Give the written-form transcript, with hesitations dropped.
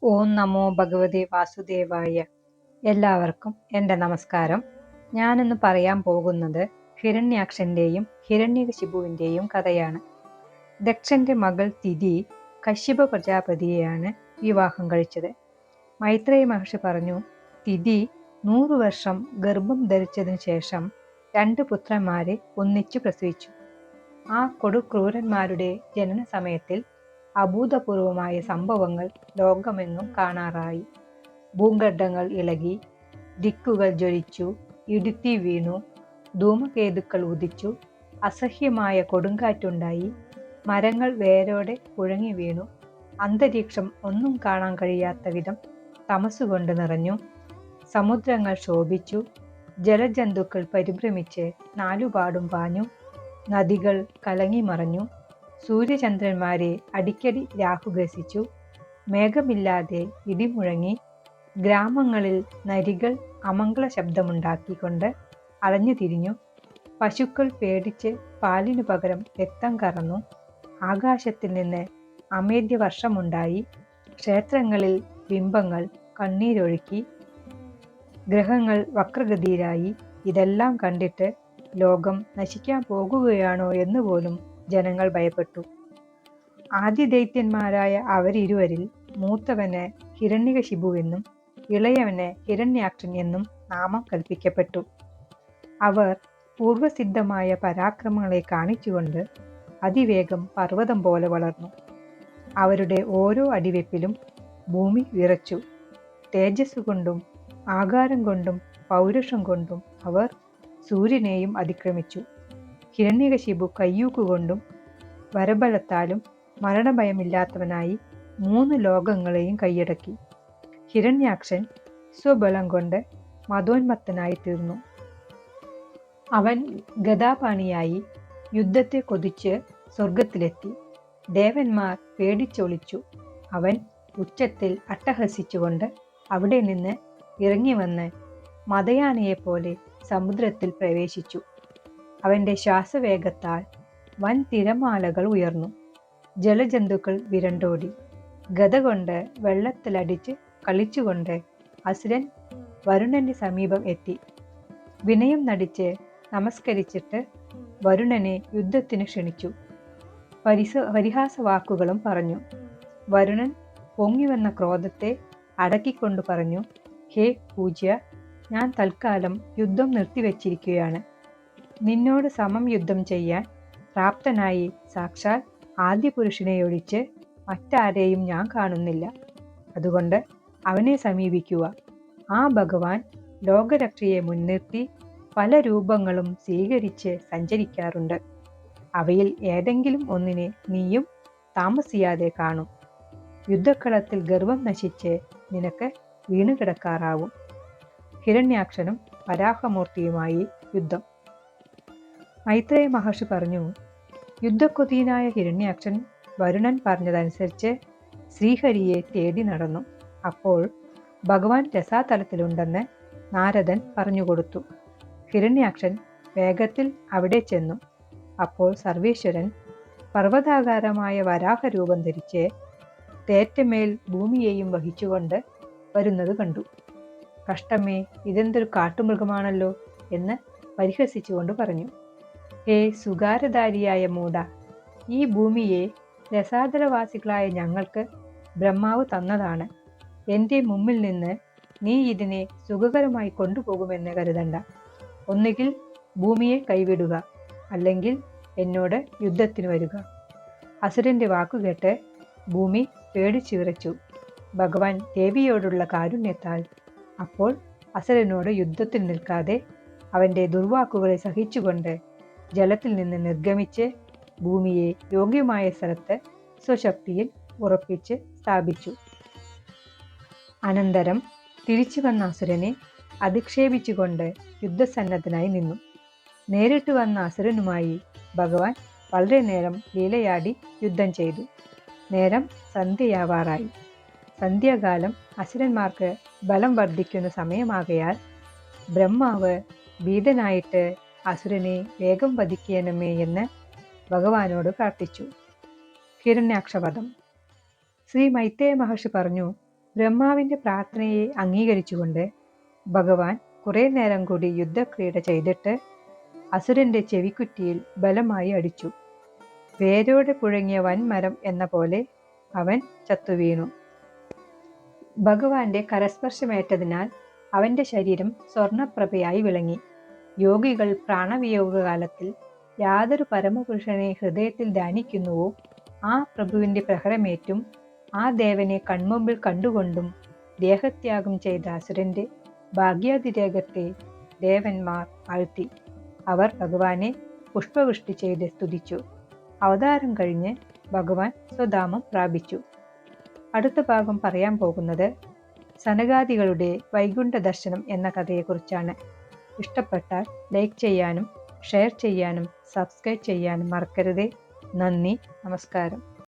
ഓം നമോ ഭഗവതേ വാസുദേവായ. എല്ലാവർക്കും എൻ്റെ നമസ്കാരം. ഞാനിന്ന് പറയാൻ പോകുന്നത് ഹിരണ്യാക്ഷൻ്റെയും ഹിരണ്യകശിപുവിൻ്റെയും കഥയാണ്. ദക്ഷന്റെ മകൾ തിഥി കശ്യപ പ്രജാപതിയെയാണ് വിവാഹം കഴിച്ചത്. മൈത്രേയ മഹർഷി പറഞ്ഞു, തിഥി 100 വർഷം ഗർഭം ധരിച്ചതിനു ശേഷം 2 പുത്രന്മാരെ ഒന്നിച്ചു പ്രസവിച്ചു. ആ കൊടുക്രൂരന്മാരുടെ ജനന സമയത്തിൽ അഭൂതപൂർവമായ സംഭവങ്ങൾ ലോകമെങ്ങും കാണാറായി. ഭൂഖണ്ഡങ്ങൾ ഇളകി, ദിക്കുകൾ ജ്വലിച്ചു, ഇടുത്തി വീണു, ധൂമകേതുക്കൾ ഉദിച്ചു, അസഹ്യമായ കൊടുങ്കാറ്റുണ്ടായി, മരങ്ങൾ വേരോടെ കുഴങ്ങി വീണു, അന്തരീക്ഷം ഒന്നും കാണാൻ കഴിയാത്ത വിധം തമസുകൊണ്ട് നിറഞ്ഞു, സമുദ്രങ്ങൾ ശോഭിച്ചു, ജലജന്തുക്കൾ പരിഭ്രമിച്ച് നാലുപാടും പാഞ്ഞു, നദികൾ കലങ്ങിമറഞ്ഞു, സൂര്യചന്ദ്രന്മാരെ അടിക്കടി രാഹു ഗ്രസിച്ചു, മേഘമില്ലാതെ ഇടിമുഴങ്ങി, ഗ്രാമങ്ങളിൽ നരികൾ അമംഗള ശബ്ദമുണ്ടാക്കിക്കൊണ്ട് അലഞ്ഞു തിരിഞ്ഞു, പശുക്കൾ പേടിച്ച് പാലിനു പകരം രക്തം കറന്നു, ആകാശത്തിൽ നിന്ന് അമേദ്യവർഷമുണ്ടായി, ക്ഷേത്രങ്ങളിൽ ബിംബങ്ങൾ കണ്ണീരൊഴുക്കി, ഗ്രഹങ്ങൾ വക്രഗതിയിലായി. ഇതെല്ലാം കണ്ടിട്ട് ലോകം നശിക്കാൻ പോകുകയാണോ എന്ന് പോലും ജനങ്ങൾ ഭയപ്പെട്ടു. ആദിദൈത്യന്മാരായ അവരിരുവരിൽ മൂത്തവന് ഹിരണ്യകശിപുവെന്നും ഇളയവന് ഹിരണ്യാക്ഷൻ എന്നും നാമം കൽപ്പിക്കപ്പെട്ടു. അവർ പൂർവസിദ്ധമായ പരാക്രമങ്ങളെ കാണിച്ചുകൊണ്ട് അതിവേഗം പർവ്വതം പോലെ വളർന്നു. അവരുടെ ഓരോ അടിവെപ്പിലും ഭൂമി വിറച്ചു. തേജസ് കൊണ്ടും ആകാരം കൊണ്ടും പൗരുഷം കൊണ്ടും അവർ സൂര്യനെയും അതിക്രമിച്ചു. ഹിരണ്യകശിപു കയ്യൂക്കുകൊണ്ടും വരബലത്താലും മരണഭയമില്ലാത്തവനായി 3 ലോകങ്ങളെയും കൈയടക്കി. ഹിരണ്യാക്ഷൻ സ്വബലം കൊണ്ട് മതോന്മത്തനായി തീർന്നു. അവൻ ഗദാപാണിയായി യുദ്ധത്തെ കൊതിച്ച് സ്വർഗത്തിലെത്തി. ദേവന്മാർ പേടിച്ചൊളിച്ചു. അവൻ ഉച്ചത്തിൽ അട്ടഹസിച്ചുകൊണ്ട് അവിടെ നിന്ന് ഇറങ്ങിവന്ന് മദയാനയെപ്പോലെ സമുദ്രത്തിൽ പ്രവേശിച്ചു. അവൻ്റെ ശ്വാസവേഗത്താൽ വൻ തിരമാലകൾ ഉയർന്നു. ജലജന്തുക്കൾ വിരണ്ടോടി. ഗദ കൊണ്ട് വെള്ളത്തിലടിച്ച് കളിച്ചുകൊണ്ട് അസുരൻ വരുണന്റെ സമീപം എത്തി. വിനയം നടിച്ച് നമസ്കരിച്ചിട്ട് വരുണനെ യുദ്ധത്തിന് ക്ഷണിച്ചു. പരിഹാസവാക്കുകളും പറഞ്ഞു. വരുണൻ പൊങ്ങിവന്ന ക്രോധത്തെ അടക്കിക്കൊണ്ട് പറഞ്ഞു, ഹേ പൂജ്യ, ഞാൻ തൽക്കാലം യുദ്ധം നിർത്തിവെച്ചിരിക്കുകയാണ്. നിന്നോട് സമം യുദ്ധം ചെയ്യാൻ പ്രാപ്തനായി സാക്ഷാൽ ആദ്യപുരുഷനെയൊഴിച്ച് മറ്റാരെയും ഞാൻ കാണുന്നില്ല. അതുകൊണ്ട് അവനെ സമീപിക്കുക. ആ ഭഗവാൻ ലോകരക്ഷയെ മുൻനിർത്തി പല രൂപങ്ങളും സ്വീകരിച്ച് സഞ്ചരിക്കാറുണ്ട്. അവയിൽ ഏതെങ്കിലും ഒന്നിനെ നീയും താമസിയാതെ കാണും. യുദ്ധക്കളത്തിൽ ഗർവം നശിച്ച് നിനക്ക് വീണുകിടക്കാറാവും. ഹിരണ്യാക്ഷനും വരാഹമൂർത്തിയുമായി യുദ്ധം. മൈത്രേയ മഹർഷി പറഞ്ഞു, യുദ്ധക്കൊതിയനായ ഹിരണ്യാക്ഷൻ വരുണൻ പറഞ്ഞതനുസരിച്ച് ശ്രീഹരിയെ തേടി നടന്നു. അപ്പോൾ ഭഗവാൻ രസാതലത്തിലുണ്ടെന്ന് നാരദൻ പറഞ്ഞുകൊടുത്തു. ഹിരണ്യാക്ഷൻ വേഗത്തിൽ അവിടെ ചെന്നു. അപ്പോൾ സർവേശ്വരൻ പർവ്വതാകാരമായ വരാഹരൂപം ധരിച്ച് തേറ്റമേൽ ഭൂമിയെയും വഹിച്ചുകൊണ്ട് വരുന്നത് കണ്ടു. കഷ്ടമേ, ഇതെന്തൊരു കാട്ടുമൃഗമാണല്ലോ എന്ന് പരിഹസിച്ചുകൊണ്ട് പറഞ്ഞു, ഹേ സുഗാരധാരിയായ മൂഢ, ഈ ഭൂമിയെ രസാതലവാസികളായ ഞങ്ങൾക്ക് ബ്രഹ്മാവ് തന്നതാണ്. എൻ്റെ മുമ്പിൽ നിന്ന് നീ ഇതിനെ സുഖകരമായി കൊണ്ടുപോകുമെന്ന് കരുതണ്ട. ഒന്നുകിൽ ഭൂമിയെ കൈവിടുക, അല്ലെങ്കിൽ എന്നോട് യുദ്ധത്തിന് വരിക. അസുരന്റെ വാക്കുകേട്ട് ഭൂമി പേടിച്ചുവിറച്ചു. ഭഗവാൻ ദേവിയോടുള്ള കാരുണ്യത്താൽ അപ്പോൾ അസുരനോട് യുദ്ധത്തിൽ നിൽക്കാതെ അവൻ്റെ ദുർവാക്കുകളെ സഹിച്ചുകൊണ്ട് ജലത്തിൽ നിന്ന് നിർഗമിച്ച് ഭൂമിയെ യോഗ്യമായ സ്ഥലത്ത് സ്വശക്തിയിൽ ഉറപ്പിച്ച് സ്ഥാപിച്ചു. അനന്തരം തിരിച്ചു വന്ന അസുരനെ അധിക്ഷേപിച്ചുകൊണ്ട് യുദ്ധസന്നദ്ധനായി നിന്നു. നേരിട്ട് വന്ന അസുരനുമായി ഭഗവാൻ വളരെ നേരം ലീലയാടി യുദ്ധം ചെയ്തു. നേരം സന്ധ്യയാവാറായി. സന്ധ്യാകാലം അസുരന്മാർക്ക് ബലം വർദ്ധിക്കുന്ന സമയമാകയാൽ ബ്രഹ്മാവ് ഭീതനായിട്ട് അസുരനെ വേഗം വധിക്കണമേ എന്ന് ഭഗവാനോട് പ്രാർത്ഥിച്ചു. ഹിരണ്യാക്ഷവധം. ശ്രീ മൈത്രേയ മഹർഷി പറഞ്ഞു, ബ്രഹ്മാവിന്റെ പ്രാർത്ഥനയെ അംഗീകരിച്ചുകൊണ്ട് ഭഗവാൻ കുറെ നേരം കൂടി യുദ്ധക്രീഡ ചെയ്തിട്ട് അസുരന്റെ ചെവിക്കുറ്റിയിൽ ബലമായി അടിച്ചു. വേരോടെ പുഴങ്ങിയ വൻമരം എന്ന പോലെ അവൻ ചത്തുവീണു. ഭഗവാന്റെ കരസ്പർശമേറ്റതിനാൽ അവന്റെ ശരീരം സ്വർണപ്രഭയായി വിളങ്ങി. യോഗികൾ പ്രാണവിയോഗകാലത്തിൽ യാതൊരു പരമപുരുഷനെ ഹൃദയത്തിൽ ധ്യാനിക്കുന്നുവോ ആ പ്രഭുവിന്റെ പ്രഹരമേറ്റും ആ ദേവനെ കൺമുമ്പിൽ കണ്ടുകൊണ്ടും ദേഹത്യാഗം ചെയ്ത അസുരന്റെ ഭാഗ്യാതിരേകത്തെ ദേവന്മാർ ആഴ്ത്തി. അവർ ഭഗവാനെ പുഷ്പവൃഷ്ടി ചെയ്ത് സ്തുതിച്ചു. അവതാരം കഴിഞ്ഞ് ഭഗവാൻ സ്വധാമം പ്രാപിച്ചു. അടുത്ത ഭാഗം പറയാൻ പോകുന്നത് സനകാദികളുടെ വൈകുണ്ഠ ദർശനം എന്ന കഥയെക്കുറിച്ചാണ്. ഇഷ്ടപ്പെട്ടാൽ ലൈക്ക് ചെയ്യാനും ഷെയർ ചെയ്യാനും സബ്സ്ക്രൈബ് ചെയ്യാനും മറക്കരുതേ. നന്ദി, നമസ്കാരം.